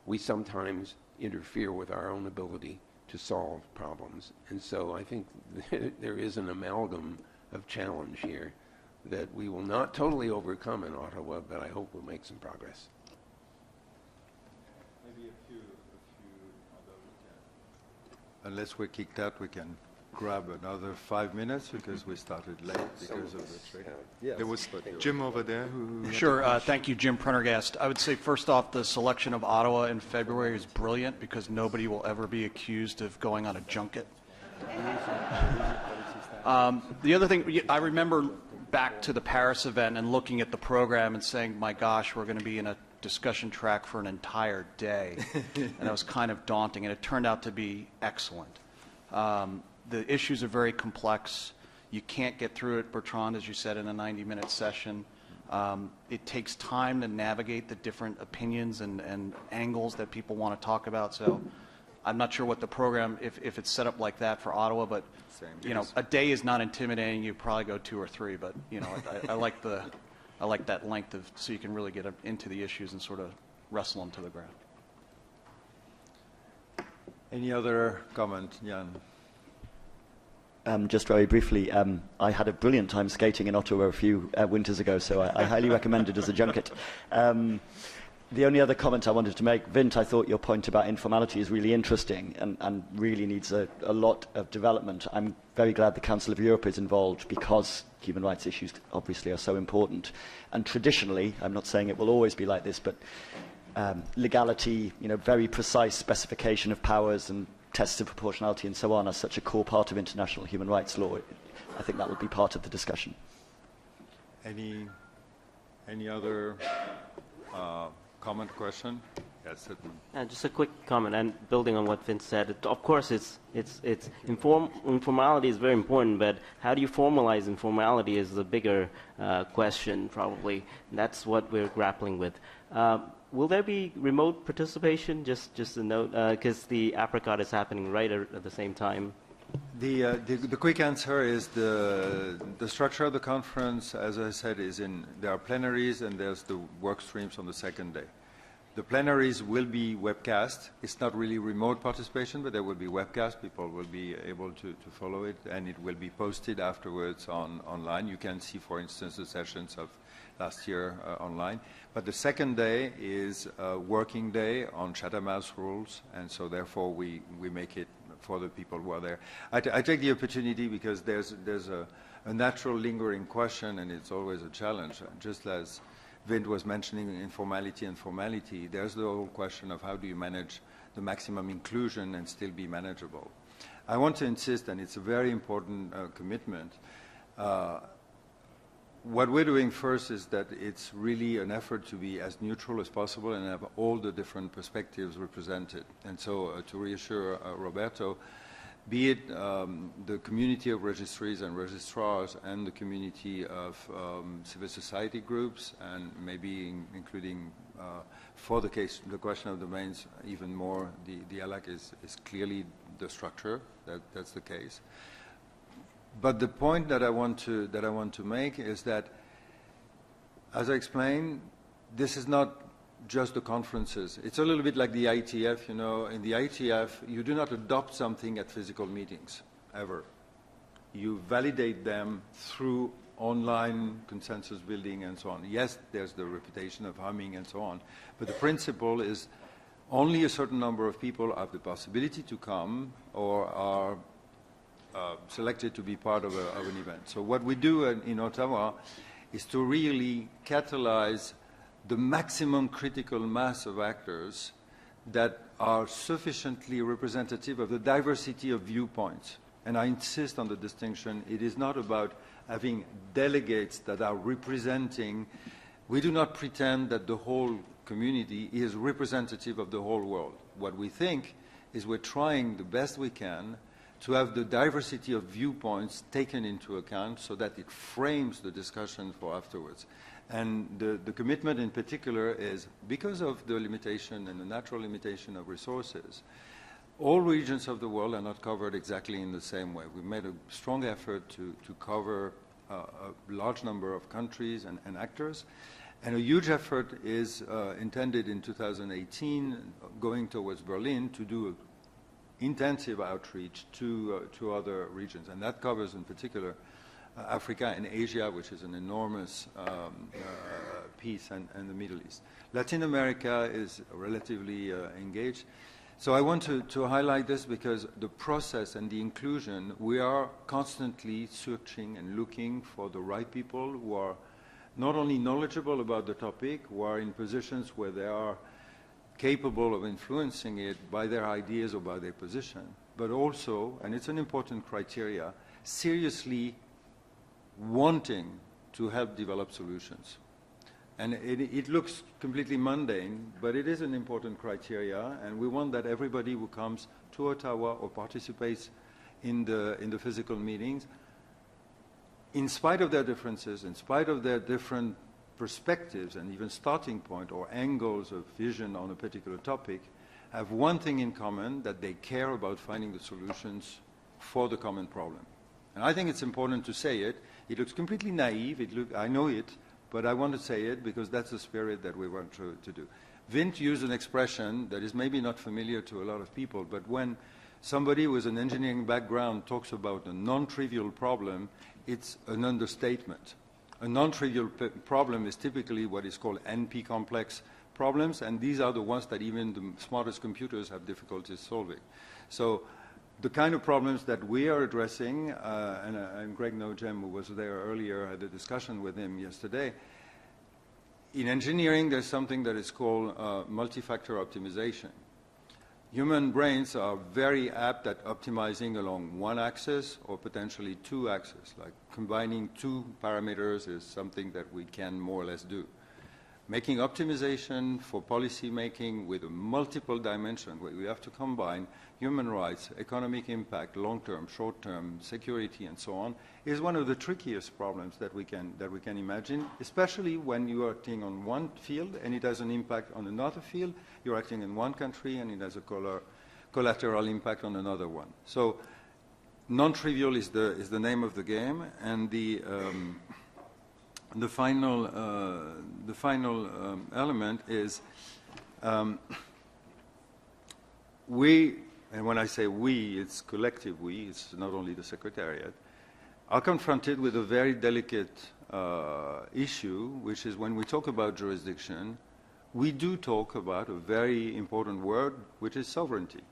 we sometimes interfere with our own ability to solve problems. And so I think there is an amalgam of challenge here that we will not totally overcome in Ottawa, but I hope we'll make some progress. Maybe unless we're kicked out, we can grab another 5 minutes because we started late because of the trade. Yeah, there was Jim over there who... Sure. Thank you, Jim Prendergast. I would say, first off, the selection of Ottawa in February is brilliant because nobody will ever be accused of going on a junket. The other thing, I remember back to the Paris event and looking at the program and saying, my gosh, we're going to be in a discussion track for an entire day. And that was kind of daunting, and it turned out to be excellent. The issues are very complex. You can't get through it, Bertrand, as you said, in a 90-minute session. It takes time to navigate the different opinions and angles that people want to talk about. So I'm not sure what the program, if it's set up like that for Ottawa, but you know, a day is not intimidating. You probably go 2 or 3, but you know, I like that length of, so you can really get into the issues and sort of wrestle them to the ground. Any other comment, Jan? Just very briefly, I had a brilliant time skating in Ottawa a few winters ago, so I highly recommend it as a junket. The only other comment I wanted to make, Vint, I thought your point about informality is really interesting and really needs a lot of development. I'm very glad the Council of Europe is involved because human rights issues obviously are so important. And traditionally, I'm not saying it will always be like this, but legality, you know, very precise specification of powers and tests of proportionality and so on are such a core part of international human rights law. I think that would be part of the discussion. Any other comment, question? Yes, just a quick comment, and building on what Vince said. Of course, informality is very important, but how do you formalize informality is the bigger question, probably. And that's what we're grappling with. Will there be remote participation? Just a note, because the apricot is happening right at the same time. The quick answer is the structure of the conference, as I said, there are plenaries and there's the work streams on the second day. The plenaries will be webcast. It's not really remote participation, but there will be webcast. People will be able to follow it, and it will be posted afterwards online. You can see, for instance, the sessions of last year online. But the second day is a working day on Chatham House rules, and so therefore we make it for the people who are there. I take the opportunity because there's a natural lingering question, and it's always a challenge. Just as Vint was mentioning informality and formality, there's the whole question of how do you manage the maximum inclusion and still be manageable. I want to insist, and it's a very important commitment, what we're doing first is that it's really an effort to be as neutral as possible and have all the different perspectives represented. And so to reassure Roberto, be it the community of registries and registrars and the community of civil society groups, and maybe including, for the question of domains, even more, the ALAC is clearly the structure, that's the case. But the point that I want to make is that, as I explained, this is not just the conferences. It's a little bit like the ITF, you know. In the ITF, you do not adopt something at physical meetings, ever. You validate them through online consensus building and so on. Yes, there's the reputation of humming and so on, but the principle is only a certain number of people have the possibility to come or are selected to be part of an event. So what we do in Ottawa is to really catalyze the maximum critical mass of actors that are sufficiently representative of the diversity of viewpoints. And I insist on the distinction. It is not about having delegates that are representing. We do not pretend that the whole community is representative of the whole world. What we think is we're trying the best we can to have the diversity of viewpoints taken into account so that it frames the discussion for afterwards. And the commitment in particular is because of the limitation and the natural limitation of resources, all regions of the world are not covered exactly in the same way. We've made a strong effort to cover a large number of countries and actors. And a huge effort is intended in 2018, going towards Berlin, to do intensive outreach to other regions. And that covers in particular Africa and Asia, which is an enormous piece, and the Middle East. Latin America is relatively engaged. So I want to highlight this because the process and the inclusion, we are constantly searching and looking for the right people who are not only knowledgeable about the topic, who are in positions where they are capable of influencing it by their ideas or by their position, but also, and it's an important criteria, seriously wanting to help develop solutions. And it looks completely mundane, but it is an important criteria, and we want that everybody who comes to Ottawa or participates in the physical meetings, in spite of their differences, in spite of their different perspectives and even starting point or angles of vision on a particular topic, have one thing in common, that they care about finding the solutions for the common problem. And I think it's important to say it. It looks completely naive. I know it, but I want to say it because that's the spirit that we want to do. Vint used an expression that is maybe not familiar to a lot of people, but when somebody with an engineering background talks about a non-trivial problem, it's an understatement. A non-trivial problem is typically what is called NP-complex problems, and these are the ones that even the smartest computers have difficulties solving. So the kind of problems that we are addressing, and Greg Nojem, who was there earlier, had a discussion with him yesterday. In engineering, there's something that is called multi-factor optimization. Human brains are very apt at optimizing along one axis or potentially two axes. Like combining two parameters is something that we can more or less do. Making optimization for policy making with a multiple dimension, where we have to combine human rights, economic impact, long-term, short-term, security, and so on, is one of the trickiest problems that we can imagine, especially when you are acting on one field and it has an impact on another field. You're acting in one country and it has a collateral impact on another one. So non-trivial is the name of the game, and the final element is we, and when I say we, it's collective we, it's not only the Secretariat, are confronted with a very delicate issue, which is when we talk about jurisdiction, we do talk about a very important word, which is sovereignty.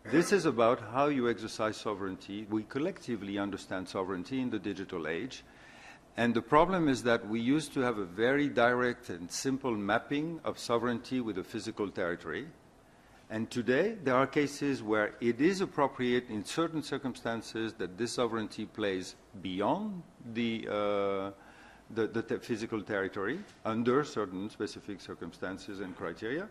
This is about how you exercise sovereignty. We collectively understand sovereignty in the digital age. And the problem is that we used to have a very direct and simple mapping of sovereignty with a physical territory. And today, there are cases where it is appropriate in certain circumstances that this sovereignty plays beyond the physical territory under certain specific circumstances and criteria.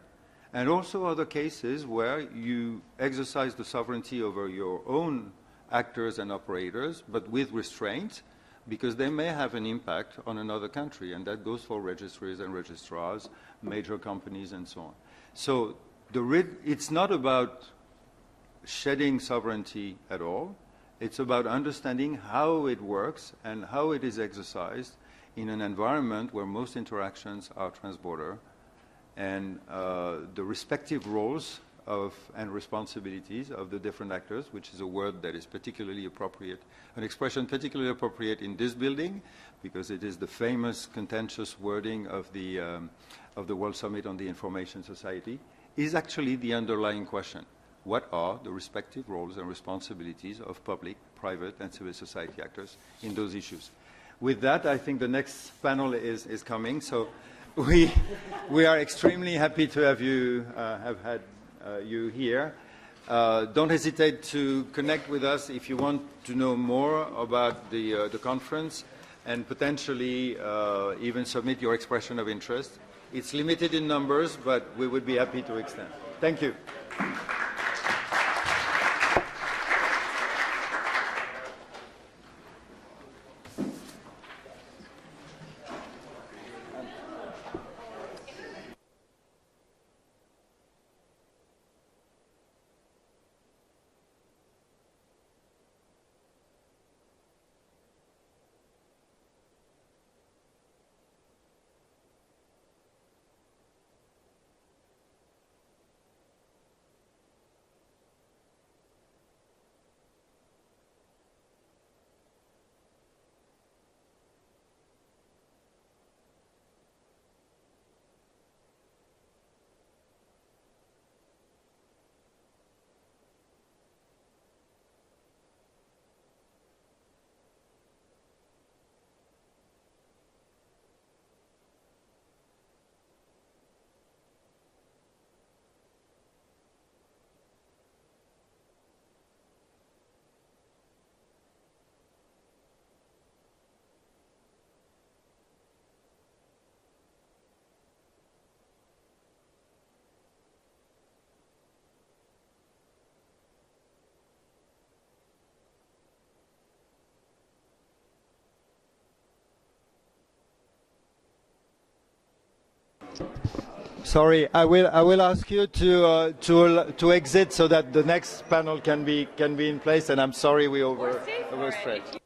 And also other cases where you exercise the sovereignty over your own actors and operators, but with restraint, because they may have an impact on another country, and that goes for registries and registrars, major companies, and so on. So it's not about shedding sovereignty at all. It's about understanding how it works and how it is exercised in an environment where most interactions are transborder, and the respective roles and responsibilities of the different actors, which is a word that is particularly appropriate, an expression particularly appropriate in this building, because it is the famous contentious wording of the World Summit on the Information Society, is actually the underlying question. What are the respective roles and responsibilities of public, private, and civil society actors in those issues? With that, I think the next panel is coming. So we are extremely happy to have you had you here. Don't hesitate to connect with us if you want to know more about the conference, and potentially even submit your expression of interest. It's limited in numbers, but we would be happy to extend. Thank you. Sorry, I will ask you to exit so that the next panel can be in place. And I'm sorry we overstretched.